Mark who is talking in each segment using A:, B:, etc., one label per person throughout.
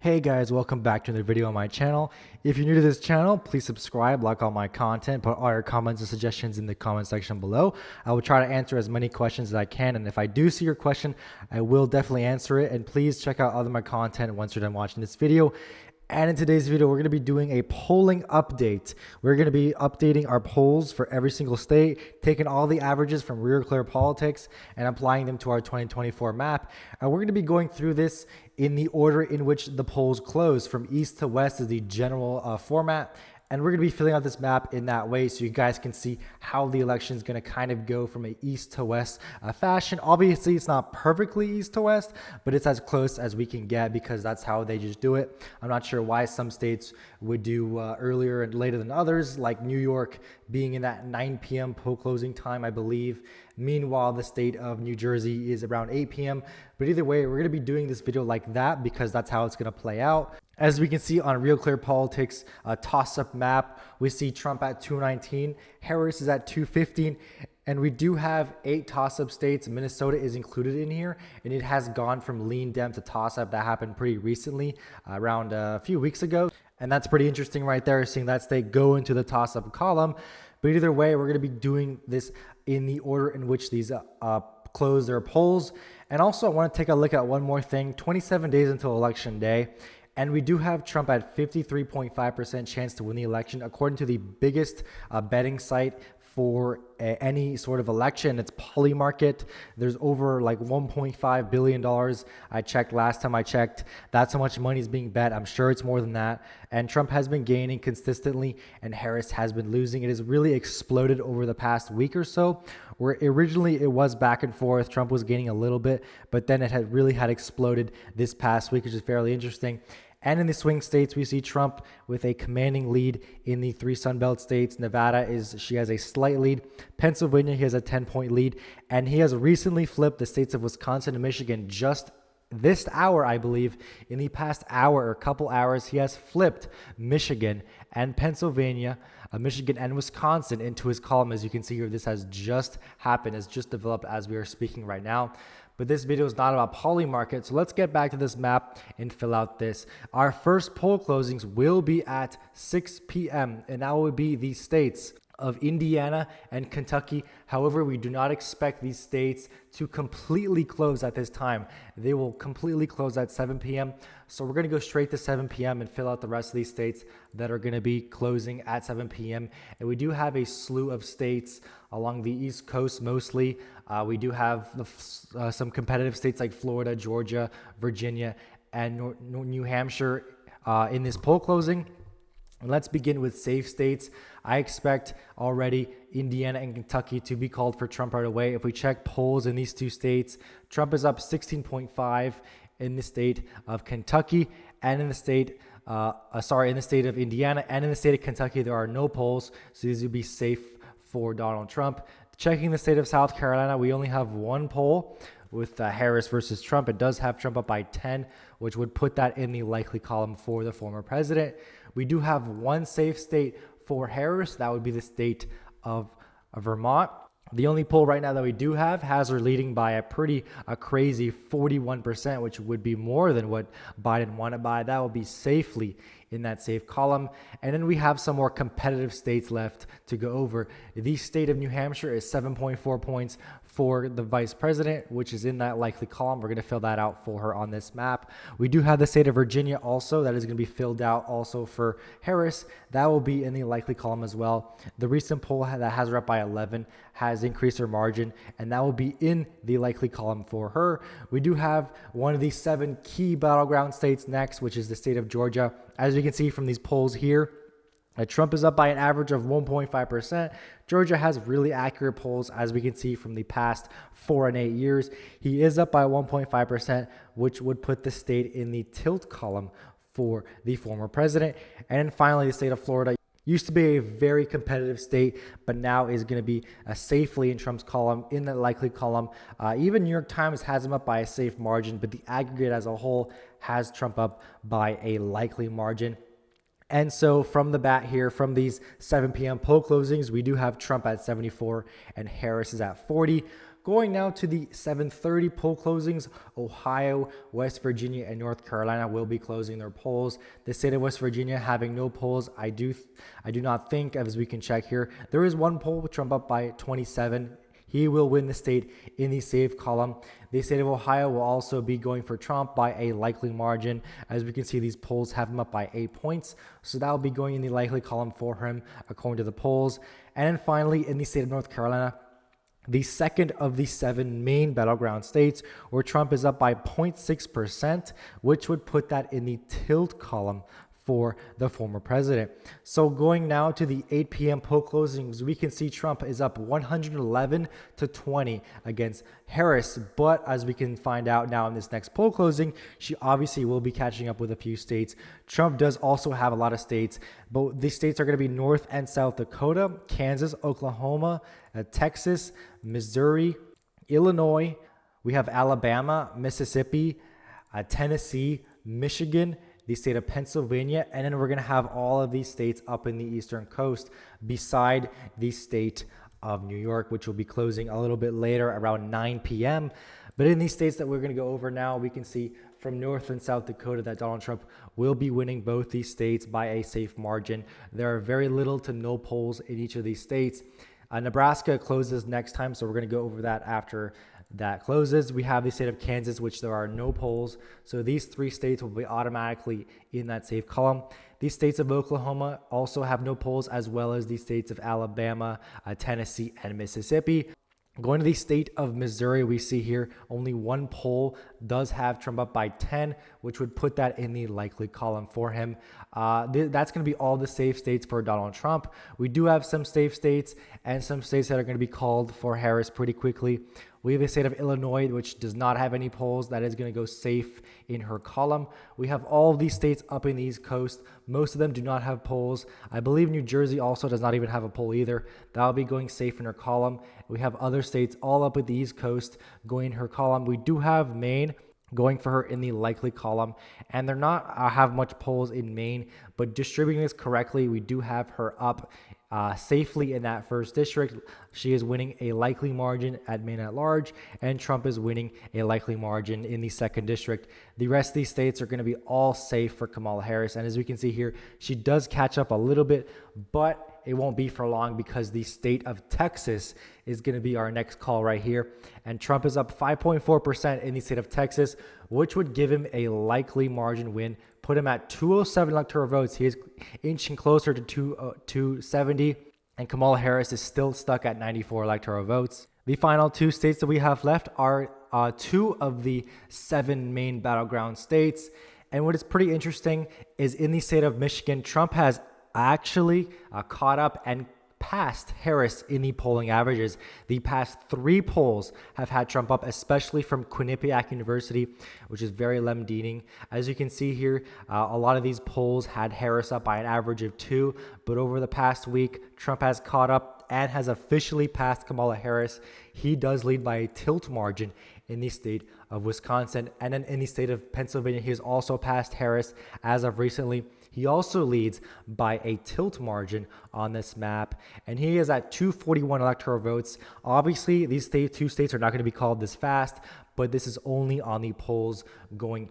A: Hey guys, welcome back to another video on my channel. If you're new to this channel, please subscribe, like all my content, put all your comments and suggestions in the comment section below. I will try to answer as many questions as I can, and if I do see your question, I will definitely answer it. And please check out other my content once you're done watching this video. And in today's video, we're going to be doing a polling update. We're going to be updating our polls for every single state, taking all the averages from Real Clear Politics and applying them to our 2024 map. And we're going to be going through this in the order in which the polls close. From east to west is the general format. And we're going to be filling out this map in that way so you guys can see how the election is going to kind of go from an east to west fashion. Obviously, it's not perfectly east to west, but it's as close as we can get because that's how they just do it. I'm not sure why some states would do earlier and later than others, like New York being in that 9 p.m. poll closing time, I believe. Meanwhile, the state of New Jersey is around 8 p.m. But either way, we're going to be doing this video like that because that's how it's going to play out. As we can see on Real Clear Politics toss-up map, we see Trump at 219, Harris is at 215, and we do have 8 toss-up states. Minnesota is included in here, and it has gone from lean Dem to toss-up. That happened pretty recently, around a few weeks ago, and that's pretty interesting right there, seeing that state go into the toss-up column. But either way, we're going to be doing this in the order in which these close their polls. And also, I want to take a look at one more thing. 27 days until Election Day. And we do have Trump at 53.5% chance to win the election, according to the biggest betting site for any sort of election. It's Polymarket. There's over like $1.5 billion. I checked last time I checked. That's how much money is being bet. I'm sure it's more than that. And Trump has been gaining consistently and Harris has been losing. It has really exploded over the past week or so, where originally it was back and forth. Trump was gaining a little bit, but then it had really exploded this past week, which is fairly interesting. And in the swing states, we see Trump with a commanding lead in the 3 Sunbelt states. Nevada she has a slight lead. Pennsylvania, he has a 10-point lead. And he has recently flipped the states of Wisconsin and Michigan just this hour, I believe. In the past hour or couple hours, he has flipped Michigan and Pennsylvania, Michigan and Wisconsin into his column. As you can see here, this has just happened, has just developed as we are speaking right now. But this video is not about Polymarket, so let's get back to this map and fill out this. Our first poll closings will be at 6 p.m. and that will be the states of Indiana and Kentucky. However, we do not expect these states to completely close at this time. They will completely close at 7 p.m. So we're going to go straight to 7 p.m. and fill out the rest of these states that are going to be closing at 7 p.m. And we do have a slew of states along the East Coast mostly. We do have some competitive states like Florida, Georgia, Virginia, and New Hampshire in this poll closing. And let's begin with safe states. I expect already Indiana and Kentucky to be called for Trump right away. If we check polls in these 2 states, Trump is up 16.5 in the state of Kentucky and in the state in the state of Indiana and in the state of Kentucky. There are no polls, so these would be safe for Donald Trump. Checking the state of South Carolina, we only have 1 poll with Harris versus Trump. It does have Trump up by 10, which would put that in the likely column for the former president. We do have 1 safe state for Harris. That would be the state of Vermont. The only poll right now that we do have has her leading by a crazy 41%, which would be more than what Biden wanted by. That would be safely in that safe column. And then we have some more competitive states left to go over. The state of New Hampshire is 7.4 points for the vice president, which is in that likely column. We're going to fill that out for her on this map. We do have the state of Virginia also. That is going to be filled out also for Harris. That will be in the likely column as well. The recent poll that has her up by 11 has increased her margin, and that will be in the likely column for her. We do have one of these 7 key battleground states next, which is the state of Georgia. As you can see from these polls here, Trump is up by an average of 1.5%. Georgia has really accurate polls, as we can see from the past 4 and 8 years. He is up by 1.5%, which would put the state in the tilt column for the former president. And then finally, the state of Florida used to be a very competitive state, but now is going to be safely in Trump's column, in the likely column. Even New York Times has him up by a safe margin, but the aggregate as a whole has Trump up by a likely margin. And so from the bat here, from these 7 p.m. poll closings, we do have Trump at 74 and Harris is at 40. Going now to the 7:30 poll closings, Ohio, West Virginia, and North Carolina will be closing their polls. The state of West Virginia having no polls. I do not think, as we can check here, there is one poll with Trump up by 27. He will win the state in the safe column. The state of Ohio will also be going for Trump by a likely margin. As we can see, these polls have him up by 8 points. So that will be going in the likely column for him, according to the polls. And then finally, in the state of North Carolina, the second of the 7 main battleground states, where Trump is up by 0.6%, which would put that in the tilt column for the former president. So going now to the 8 p.m. poll closings, we can see Trump is up 111 to 20 against Harris. But as we can find out now in this next poll closing, she obviously will be catching up with a few states. Trump does also have a lot of states, but these states are going to be North and South Dakota, Kansas, Oklahoma, Texas, Missouri, Illinois. We have Alabama, Mississippi, Tennessee, Michigan, the state of Pennsylvania, and then we're going to have all of these states up in the eastern coast beside the state of New York, which will be closing a little bit later around 9 p.m. But in these states that we're going to go over now, we can see from North and South Dakota that Donald Trump will be winning both these states by a safe margin. There are very little to no polls in each of these states. Nebraska closes next time, so we're going to go over that after that closes. We have the state of Kansas, which there are no polls. So these 3 states will be automatically in that safe column. These states of Oklahoma also have no polls, as well as the states of Alabama, Tennessee, and Mississippi. Going to the state of Missouri, we see here only one poll does have Trump up by 10, which would put that in the likely column for him. That's going to be all the safe states for Donald Trump. We do have some safe states and some states that are going to be called for Harris pretty quickly. We have the state of Illinois, which does not have any polls. That is going to go safe in her column. We have all of these states up in the East Coast. Most of them do not have polls. I believe New Jersey also does not even have a poll either. That will be going safe in her column. We have other states all up at the East Coast going in her column. We do have Maine going for her in the likely column, and they're not have much polls in Maine, but distributing this correctly, we do have her up safely in that first district. She is winning a likely margin at Maine at large, and Trump is winning a likely margin in the second district. The rest of these states are going to be all safe for Kamala Harris, and as we can see here, she does catch up a little bit, but it won't be for long because the state of Texas is going to be our next call right here. And Trump is up 5.4% in the state of Texas, which would give him a likely margin win, put him at 207 electoral votes. He is inching closer to 270, and Kamala Harris is still stuck at 94 electoral votes. The final 2 states that we have left are 2 of the 7 main battleground states. And what is pretty interesting is in the state of Michigan, Trump has actually caught up and passed Harris in the polling averages. The past 3 polls have had Trump up, especially from Quinnipiac University, which is very left-leaning. As you can see here, a lot of these polls had Harris up by an average of 2, but over the past week, Trump has caught up and has officially passed Kamala Harris. He does lead by a tilt margin in the state of Wisconsin, and then in the state of Pennsylvania, he has also passed Harris as of recently. He also leads by a tilt margin on this map, and he is at 241 electoral votes. Obviously, these 2 states are not going to be called this fast, but this is only on the polls going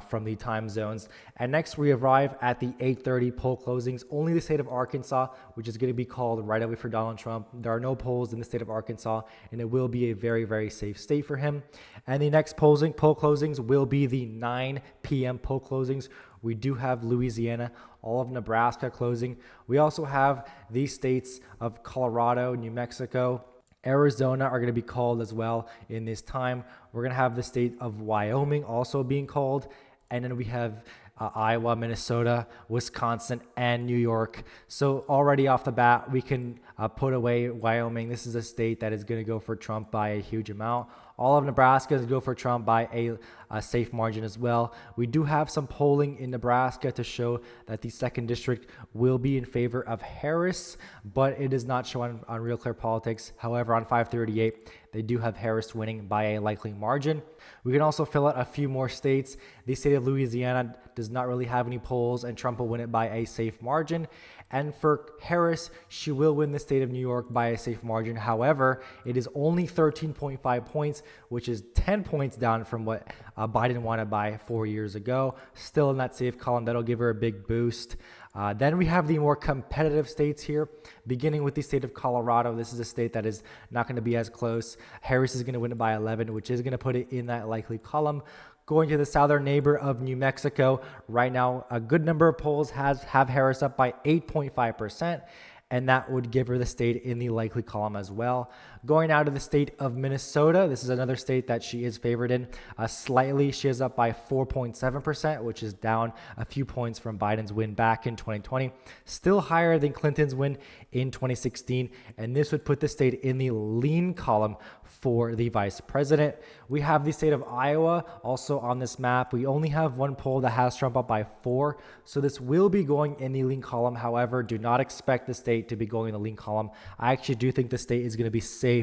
A: from the time zones. And next, we arrive at the 8:30 poll closings. Only the state of Arkansas, which is going to be called right away for Donald Trump. There are no polls in the state of Arkansas, and it will be a very, very safe state for him. And the next poll closings will be the 9 p.m. poll closings. We do have Louisiana, all of Nebraska closing. We also have these states of Colorado, New Mexico, Arizona are going to be called as well in this time. We're going to have the state of Wyoming also being called. And then we have Iowa, Minnesota, Wisconsin, and New York. So already off the bat, we can put away Wyoming. This is a state that is going to go for Trump by a huge amount. All of Nebraska go for Trump by a safe margin as well. We do have some polling in Nebraska to show that the 2nd district will be in favor of Harris, but it does not show on Real Clear Politics. However, on 538, they do have Harris winning by a likely margin. We can also fill out a few more states. The state of Louisiana does not really have any polls, and Trump will win it by a safe margin. And for Harris, she will win the state of New York by a safe margin. However, it is only 13.5 points, which is 10 points down from what Biden wanted by 4 years ago. Still in that safe column, that'll give her a big boost. Then we have the more competitive states here, beginning with the state of Colorado. This is a state that is not going to be as close. Harris is going to win it by 11, which is going to put it in that likely column. Going to the southern neighbor of New Mexico, right now a good number of polls have Harris up by 8.5%, and that would give her the state in the likely column as well. Going out to the state of Minnesota, this is another state that she is favored in slightly. She is up by 4.7%, which is down a few points from Biden's win back in 2020. Still higher than Clinton's win in 2016, and this would put the state in the lean column for the vice president. We have the state of Iowa also on this map. We only have one poll that has Trump up by 4, so this will be going in the lean column. However, do not expect the state to be going in the lean column. I actually do think the state is going to be safe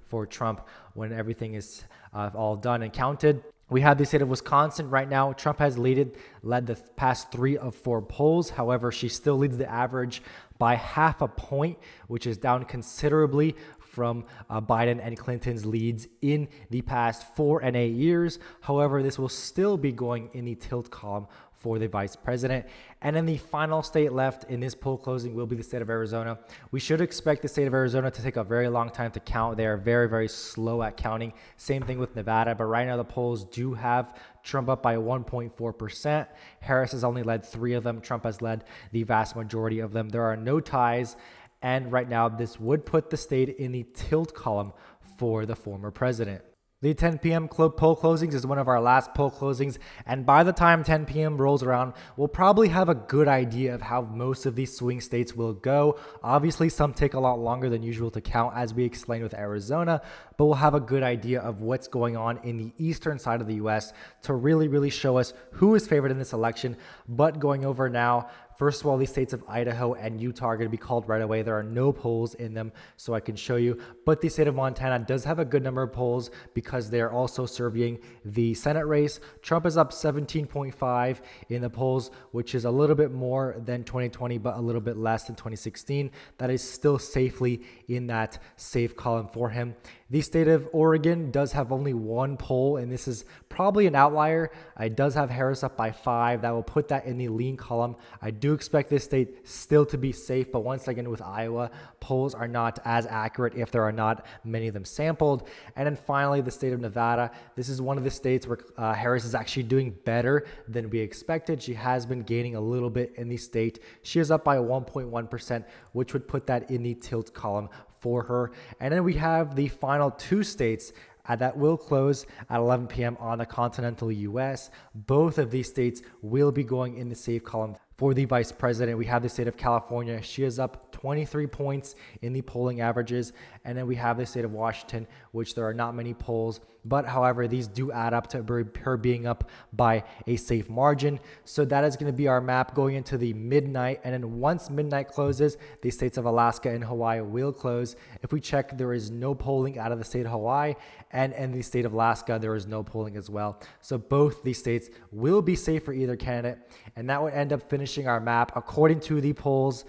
A: for Trump when everything is all done and counted. We have the state of Wisconsin right now. Trump has led the past 3 of 4 polls. However, she still leads the average by half a point, which is down considerably from Biden and Clinton's leads in the past 4 and 8 years. However, this will still be going in the tilt column for the vice president. And then the final state left in this poll closing will be the state of Arizona. We should expect the state of Arizona to take a very long time to count. They are very, very slow at counting. Same thing with Nevada, but right now the polls do have Trump up by 1.4%. Harris has only led 3 of them. Trump has led the vast majority of them. There are no ties. And right now, this would put the state in the tilt column for the former president. The 10 p.m. poll closings is one of our last poll closings, and by the time 10 p.m. rolls around, we'll probably have a good idea of how most of these swing states will go. Obviously, some take a lot longer than usual to count, as we explained with Arizona, but we'll have a good idea of what's going on in the eastern side of the U.S. to really show us who is favored in this election. But going over now, first of all, the states of Idaho and Utah are going to be called right away. There are no polls in them, so I can show you. But the state of Montana does have a good number of polls because they're also surveying the Senate race. Trump is up 17.5 in the polls, which is a little bit more than 2020, but a little bit less than 2016. That is still safely in that safe column for him. The state of Oregon does have only one poll, and this is probably an outlier. It does have Harris up by 5. That will put that in the lean column. I do expect this state still to be safe, but once again with Iowa, polls are not as accurate if there are not many of them sampled. And then finally, the state of Nevada. This is one of the states where Harris is actually doing better than we expected. She has been gaining a little bit in the state. She is up by 1.1%, which would put that in the tilt column for her. And then we have the final 2 states that will close at 11 p.m. on the continental U.S. Both of these states will be going in the safe column for the vice president. We have the state of California. She is up 23 points in the polling averages. And then we have the state of Washington, which there are not many polls, but however, these do add up to her being up by a safe margin. So that is going to be our map going into the midnight. And then once midnight closes, the states of Alaska and Hawaii will close. If we check, there is no polling out of the state of Hawaii, and in the state of Alaska, there is no polling as well. So both these states will be safe for either candidate. And that would end up finishing our map. According to the polls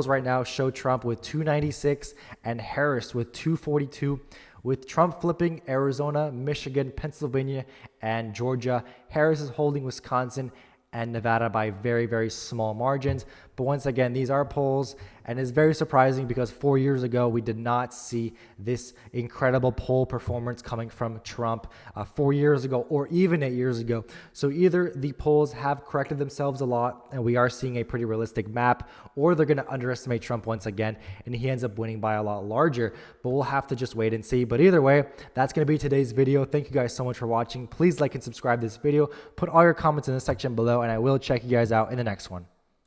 A: right now show Trump with 296 and Harris with 242. With Trump flipping Arizona, Michigan, Pennsylvania, and Georgia, Harris is holding Wisconsin and Nevada by very small margins. But once again, these are polls, and it's very surprising because 4 years ago, we did not see this incredible poll performance coming from Trump 4 years ago or even 8 years ago. So either the polls have corrected themselves a lot and we are seeing a pretty realistic map, or they're going to underestimate Trump once again and he ends up winning by a lot larger. But we'll have to just wait and see. But either way, that's going to be today's video. Thank you guys so much for watching. Please like and subscribe to this video. Put all your comments in the section below, and I will check you guys out in the next one.